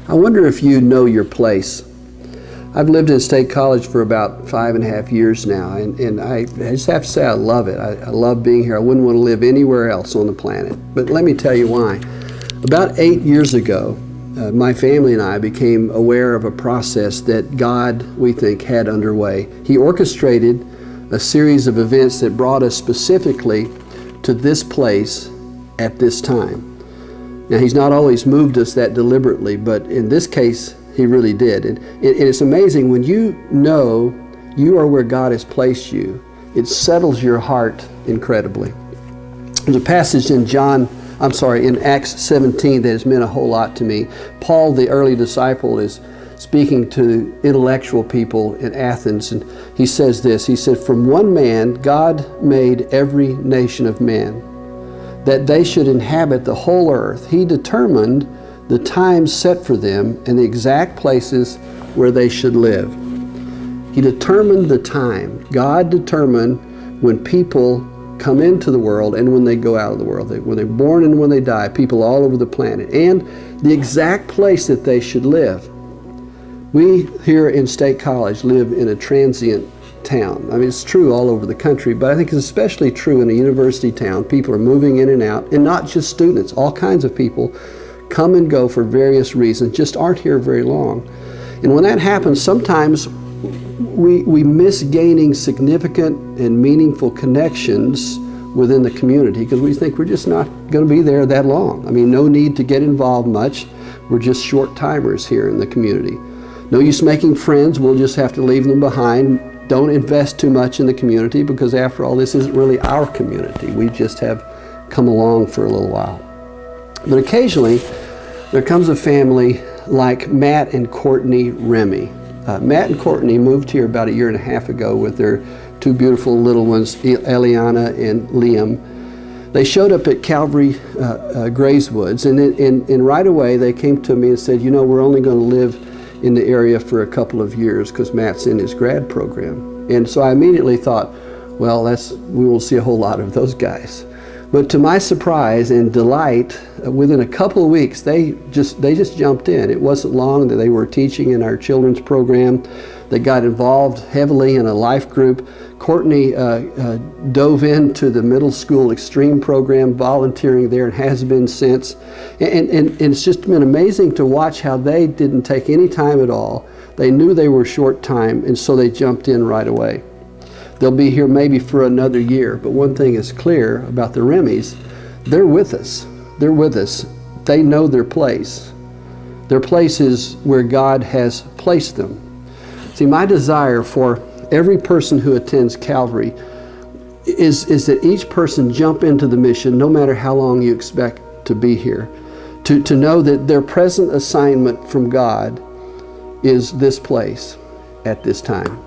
I wonder if you know your place. I've lived in State College for about 5.5 years now, and I just have to say I love it. I love being here. I wouldn't want to live anywhere else on the planet. But let me tell you why. About 8 years ago, my family and I became aware of a process that God, we think, had underway. He orchestrated a series of events that brought us specifically to this place at this time. Now, He's not always moved us that deliberately, but in this case, He really did. And it's amazing when you know you are where God has placed you, it settles your heart incredibly. There's a passage in in Acts 17 that has meant a whole lot to me. Paul, the early disciple, is speaking to intellectual people in Athens, and he says this. He said, "From one man God made every nation of men, that they should inhabit the whole earth. He determined the times set for them and the exact places where they should live." He determined the time. God determined when people come into the world and when they go out of the world. When they're born and when they die, people all over the planet, and the exact place that they should live. We here in State College live in a transient town. I mean, it's true all over the country, but I think it's especially true in a university town. People are moving in and out, and not just students. All kinds of people come and go for various reasons, just aren't here very long. And when that happens, sometimes we miss gaining significant and meaningful connections within the community because we think we're just not going to be there that long. I mean, no need to get involved much. We're just short timers here in the community. No use making friends. We'll just have to leave them behind. Don't invest too much in the community because after all, this isn't really our community. We just have come along for a little while. But occasionally, there comes a family like Matt and Courtney Remy. Matt and Courtney moved here about 1.5 years ago with their two beautiful little ones, Eliana and Liam. They showed up at Calvary Grays Woods, and right away they came to me and said, "You know, we're only going to live in the area for a couple of years because Matt's in his grad program." And so I immediately thought, well, we won't see a whole lot of those guys. But to my surprise and delight, within a couple of weeks, they just jumped in. It wasn't long that they were teaching in our children's program. They got involved heavily in a life group. Courtney dove into the middle school extreme program, volunteering there, and has been since. And it's just been amazing to watch how they didn't take any time at all. They knew they were short time, and so they jumped in right away. They'll be here maybe for another year, but one thing is clear about the Remys, they're with us. They're with us. They know their place. Their place is where God has placed them. See, my desire for every person who attends Calvary is that each person jump into the mission, no matter how long you expect to be here, to know that their present assignment from God is this place at this time.